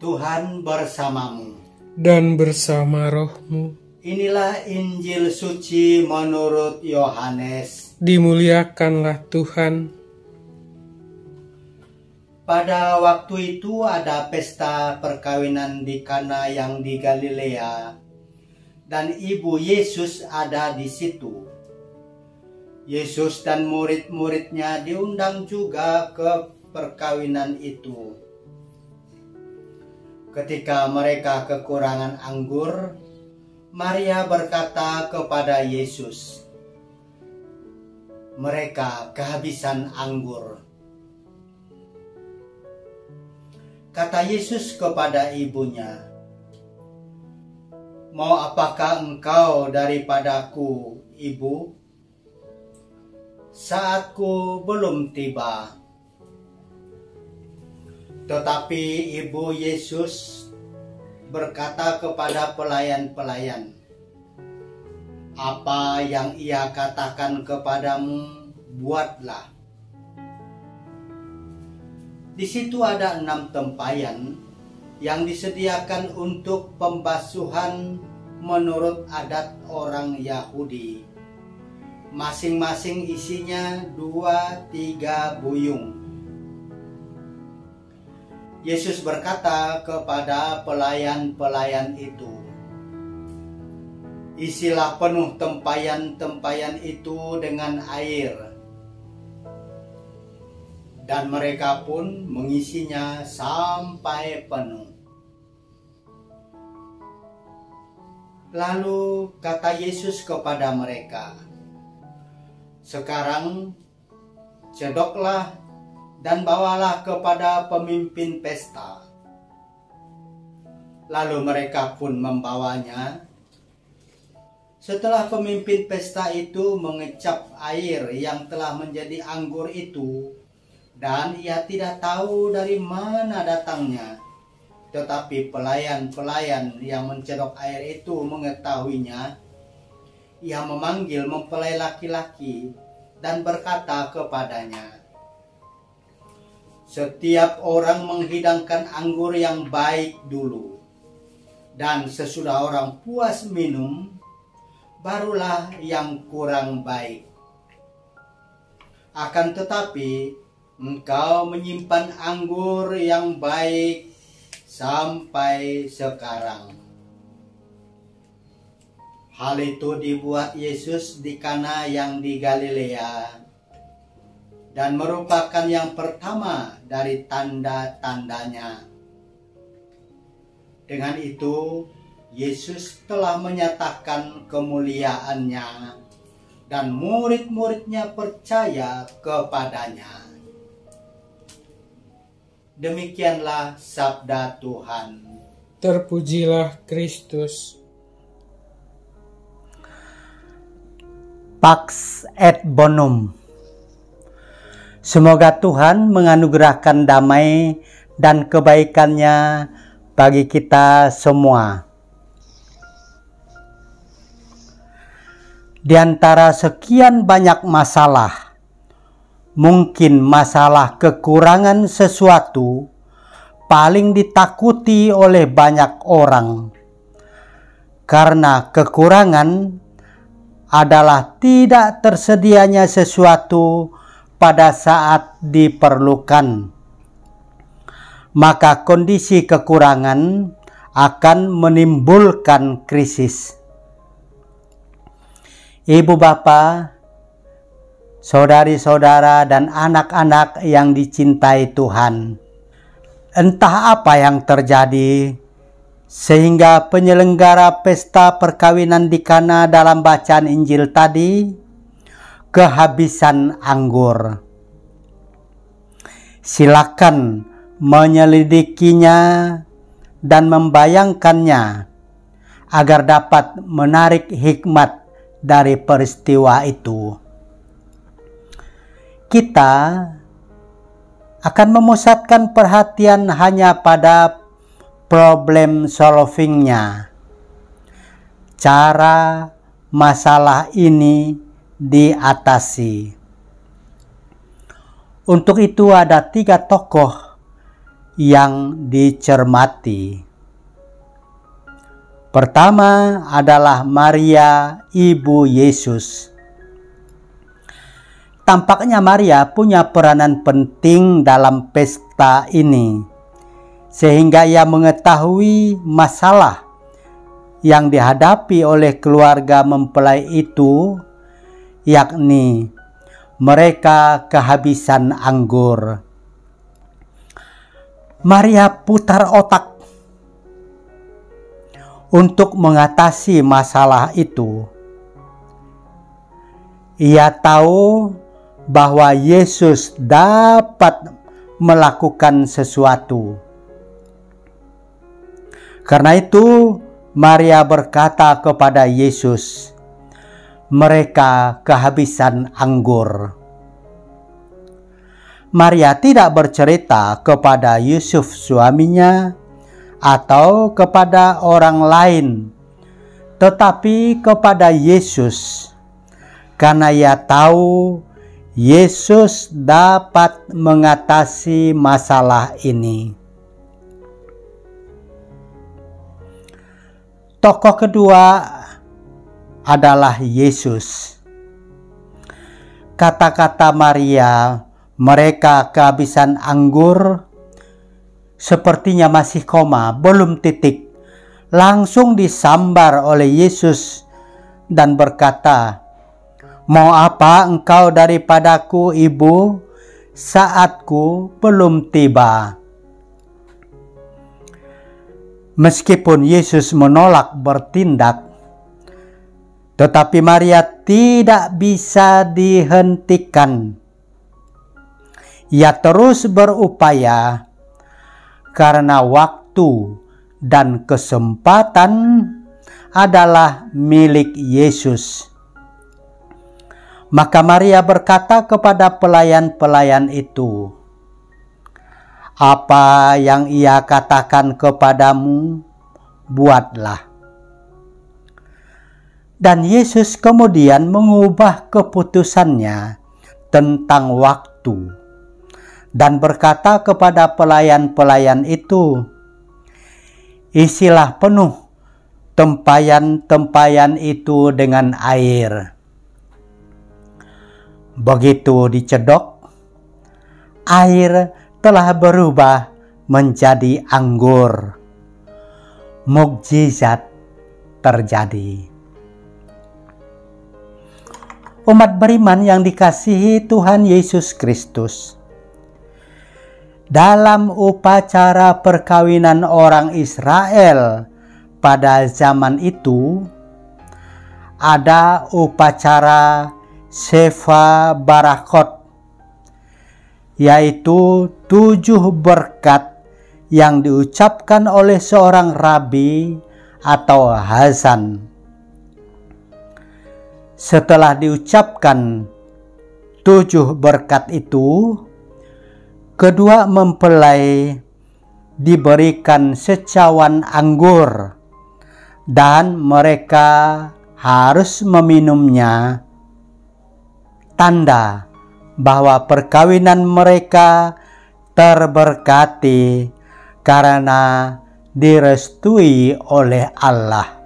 Tuhan bersamamu. Dan bersama rohmu. Inilah Injil suci menurut Yohanes. Dimuliakanlah Tuhan. Pada waktu itu ada pesta perkawinan di Kana yang di Galilea, dan ibu Yesus ada di situ. Yesus dan murid-muridnya diundang juga ke perkawinan itu. Ketika mereka kekurangan anggur, Maria berkata kepada Yesus, "Mereka kehabisan anggur." Kata Yesus kepada ibunya, "Mau apakah engkau daripadaku, Ibu? Saatku belum tiba." Tetapi ibu Yesus berkata kepada pelayan-pelayan, "Apa yang ia katakan kepadamu, buatlah." Di situ ada 6 tempayan yang disediakan untuk pembasuhan menurut adat orang Yahudi. Masing-masing isinya 2-3 buyung. Yesus berkata kepada pelayan-pelayan itu, "Isilah penuh tempayan-tempayan itu dengan air." Dan mereka pun mengisinya sampai penuh. Lalu kata Yesus kepada mereka, "Sekarang cedoklah dan bawalah kepada pemimpin pesta." Lalu mereka pun membawanya. Setelah pemimpin pesta itu mengecap air yang telah menjadi anggur itu, dan ia tidak tahu dari mana datangnya, tetapi pelayan-pelayan yang mencedok air itu mengetahuinya, ia memanggil mempelai laki-laki dan berkata kepadanya, "Setiap orang menghidangkan anggur yang baik dulu, dan sesudah orang puas minum, barulah yang kurang baik. Akan tetapi, engkau menyimpan anggur yang baik sampai sekarang." Hal itu dibuat Yesus di Kana yang di Galilea, dan merupakan yang pertama dari tanda-tandanya. Dengan itu, Yesus telah menyatakan kemuliaannya, dan murid-muridnya percaya kepadanya. Demikianlah sabda Tuhan. Terpujilah Kristus. Pax et Bonum. Semoga Tuhan menganugerahkan damai dan kebaikannya bagi kita semua. Di antara sekian banyak masalah, mungkin masalah kekurangan sesuatu paling ditakuti oleh banyak orang. Karena kekurangan adalah tidak tersedianya sesuatu pada saat diperlukan. Maka kondisi kekurangan akan menimbulkan krisis. Ibu bapa, saudari-saudara dan anak-anak yang dicintai Tuhan, entah apa yang terjadi sehingga penyelenggara pesta perkawinan di Kana dalam bacaan Injil tadi kehabisan anggur. Silakan menyelidikinya dan membayangkannya agar dapat menarik hikmat dari peristiwa itu. Kita akan memusatkan perhatian hanya pada problem solvingnya, cara masalah ini diatasi. Untuk itu ada 3 tokoh yang dicermati. Pertama adalah Maria, ibu Yesus. Tampaknya Maria punya peranan penting dalam pesta ini, sehingga ia mengetahui masalah yang dihadapi oleh keluarga mempelai itu, yakni mereka kehabisan anggur. Maria putar otak untuk mengatasi masalah itu. Ia tahu bahwa Yesus dapat melakukan sesuatu. Karena itu, Maria berkata kepada Yesus, "Mereka kehabisan anggur." Maria tidak bercerita kepada Yusuf suaminya atau kepada orang lain, tetapi kepada Yesus, karena ia tahu Yesus dapat mengatasi masalah ini. Tokoh kedua adalah Yesus. Kata-kata Maria, "Mereka kehabisan anggur," sepertinya masih koma, belum titik. Langsung disambar oleh Yesus dan berkata, "Mau apa engkau daripadaku, Ibu? Saatku belum tiba." Meskipun Yesus menolak bertindak, tetapi Maria tidak bisa dihentikan. Ia terus berupaya karena waktu dan kesempatan adalah milik Yesus. Maka Maria berkata kepada pelayan-pelayan itu, "Apa yang ia katakan kepadamu, buatlah." Dan Yesus kemudian mengubah keputusannya tentang waktu dan berkata kepada pelayan-pelayan itu, "Isilah penuh tempayan-tempayan itu dengan air." Begitu dicedok, air telah berubah menjadi anggur. Mukjizat terjadi. Umat beriman yang dikasihi Tuhan Yesus Kristus, dalam upacara perkawinan orang Israel pada zaman itu, ada upacara Sefa Barakot, yaitu 7 berkat yang diucapkan oleh seorang rabi atau hazan. Setelah diucapkan 7 berkat itu, kedua mempelai diberikan secawan anggur dan mereka harus meminumnya, tanda bahwa perkawinan mereka terberkati karena direstui oleh Allah.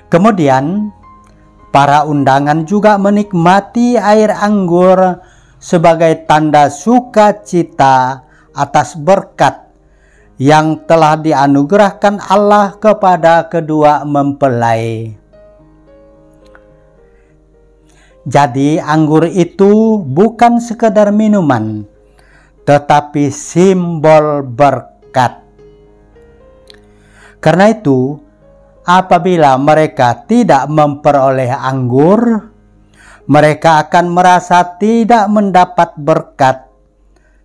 Kemudian para undangan juga menikmati air anggur sebagai tanda sukacita atas berkat yang telah dianugerahkan Allah kepada kedua mempelai. Jadi anggur itu bukan sekedar minuman, tetapi simbol berkat. Karena itu, apabila mereka tidak memperoleh anggur, mereka akan merasa tidak mendapat berkat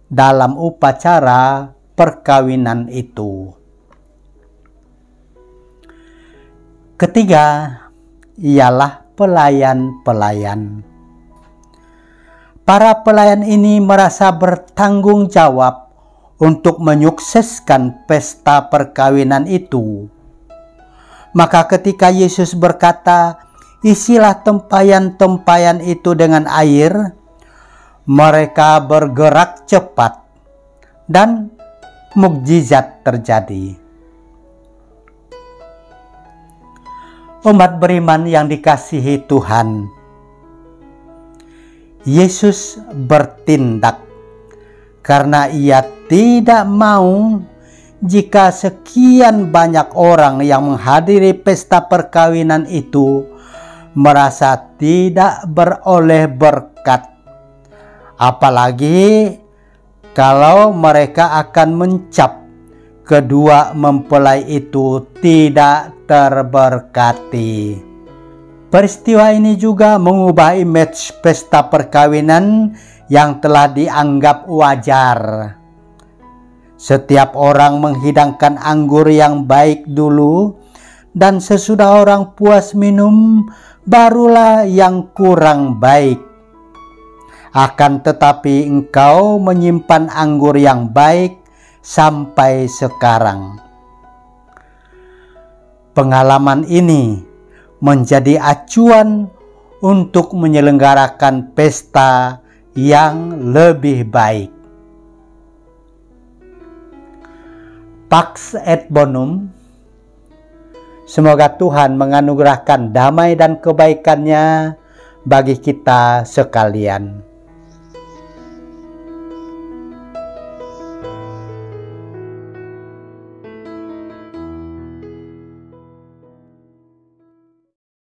dalam upacara perkawinan itu. Ketiga, ialah pelayan-pelayan. Para pelayan ini merasa bertanggung jawab untuk menyukseskan pesta perkawinan itu. Maka ketika Yesus berkata, "Isilah tempayan-tempayan itu dengan air," mereka bergerak cepat, dan mukjizat terjadi. Umat beriman yang dikasihi Tuhan, Yesus bertindak karena ia tidak mau jika sekian banyak orang yang menghadiri pesta perkawinan itu merasa tidak beroleh berkat, apalagi kalau mereka akan mencap kedua mempelai itu tidak terberkati. Peristiwa ini juga mengubah image pesta perkawinan yang telah dianggap wajar. Setiap orang menghidangkan anggur yang baik dulu, dan sesudah orang puas minum, barulah yang kurang baik. Akan tetapi engkau menyimpan anggur yang baik sampai sekarang. Pengalaman ini menjadi acuan untuk menyelenggarakan pesta yang lebih baik. Pax et Bonum. Semoga Tuhan menganugerahkan damai dan kebaikannya bagi kita sekalian.